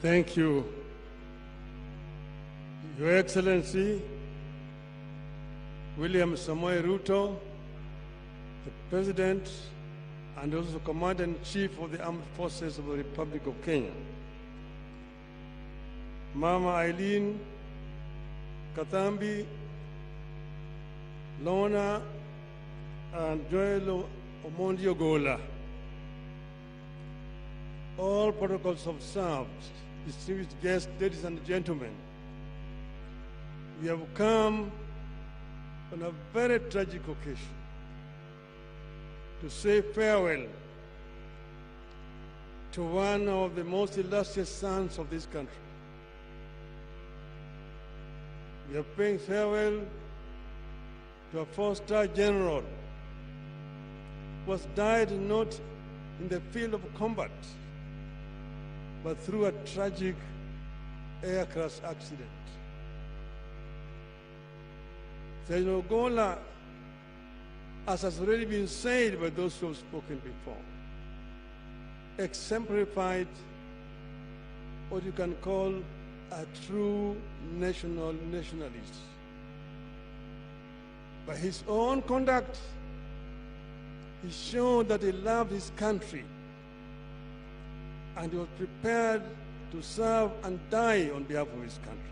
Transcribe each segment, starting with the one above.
Thank you, Your Excellency, William Samoei Ruto, the President and also Commander-in-Chief of the Armed Forces of the Republic of Kenya. Mama Eileen Katambi, Lorna and Joel Ogolla. All protocols observed, distinguished guests, ladies and gentlemen, we have come on a very tragic occasion to say farewell to one of the most illustrious sons of this country. We are paying farewell to a four-star general who has died not in the field of combat, but through a tragic aircraft accident. Gen Ogolla, as has already been said by those who have spoken before, exemplified what you can call a true nationalist. By his own conduct, he showed that he loved his country and he was prepared to serve and die on behalf of his country.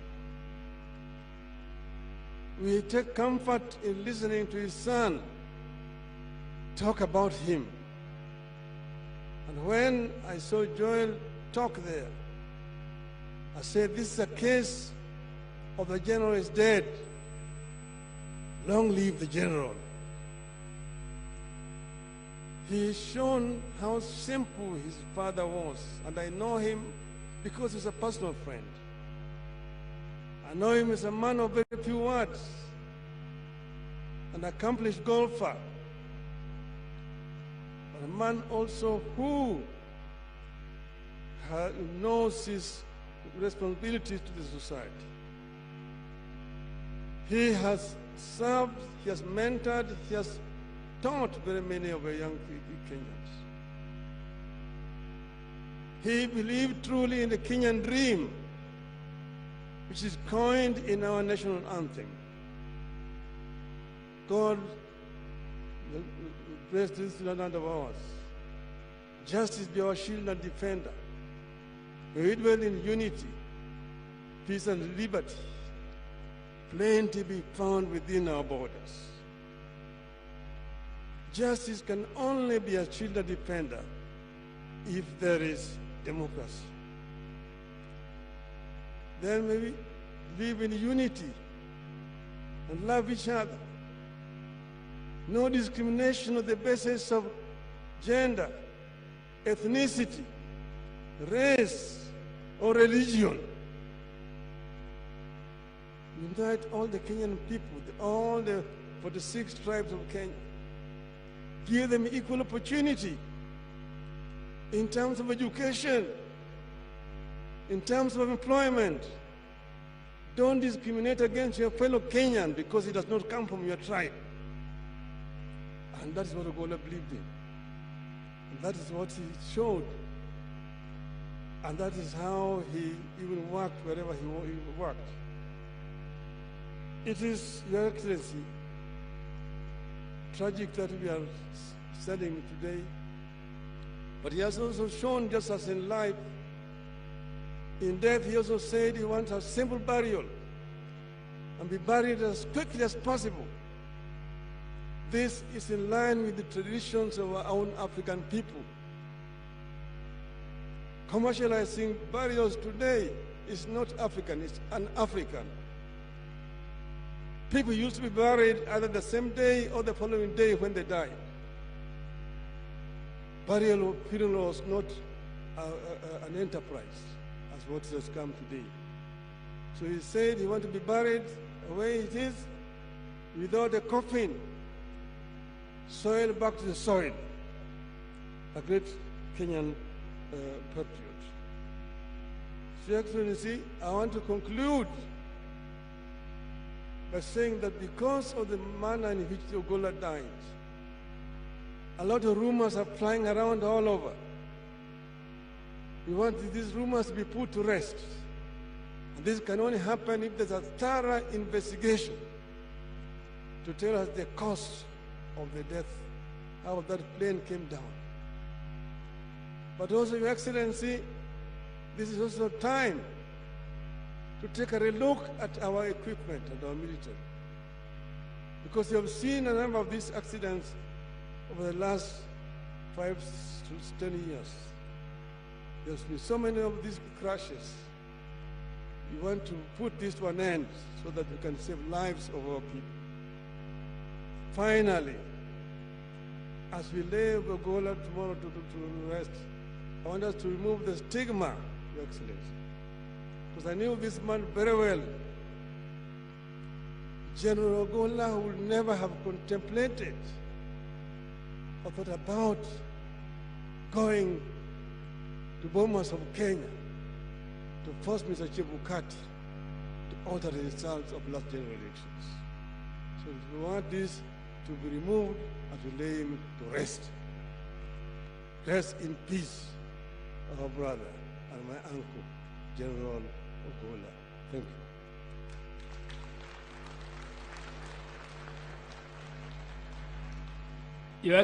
We take comfort in listening to his son talk about him. And when I saw Joel talk there, I said, this is a case of the general is dead. Long live the general. He has shown how simple his father was, and I know him because he's a personal friend. I know him as a man of very few words, an accomplished golfer, but a man also who knows his responsibilities to the society. He has served, he has mentored, he has taught very many of our young Kenyans. He believed truly in the Kenyan dream, which is coined in our national anthem. God bless this land of ours. Justice be our shield and defender. May we dwell in unity, peace and liberty. Plenty be found within our borders. Justice can only be a shield and defender if there is democracy. Then may we live in unity and love each other. No discrimination on the basis of gender, ethnicity, race, or religion. Unite all the Kenyan people, all the 46 tribes of Kenya. Give them equal opportunity in terms of education, in terms of employment. Don't discriminate against your fellow Kenyan because he does not come from your tribe. And that is what Ogolla believed in. And that is what he showed. And that is how he even worked wherever he worked. It is, Your Excellency, tragic that we are studying today. But he has also shown, just as in life, in death he also said he wants a simple burial and be buried as quickly as possible. This is in line with the traditions of our own African people. Commercializing burials today is not African, it's un-African. People used to be buried either the same day or the following day when they died. Burial or funeral was not an enterprise as what has come today. So he said he wanted to be buried the way it is, without a coffin, soil back to the soil. A great Kenyan patriot. Your Excellency, I want to conclude by saying that because of the manner in which Ogolla died, a lot of rumors are flying around all over. We want these rumors to be put to rest. And this can only happen if there's a thorough investigation to tell us the cause of the death, how that plane came down. But also, Your Excellency, this is also time to take a relook at our equipment and our military. Because you have seen a number of these accidents over the last 5 to 10 years. There's been so many of these crashes. We want to put this to an end so that we can save lives of our people. Finally, as we lay Ogolla tomorrow to rest, I want us to remove the stigma, Your Excellency. Because I knew this man very well. Gen Ogolla would never have contemplated or thought about going to Bomas of Kenya to force Mr. Chebukati to alter the results of last general elections. So we want this to be removed and to lay him to rest. Rest in peace, our brother and my uncle, General Ogolla. Thank you.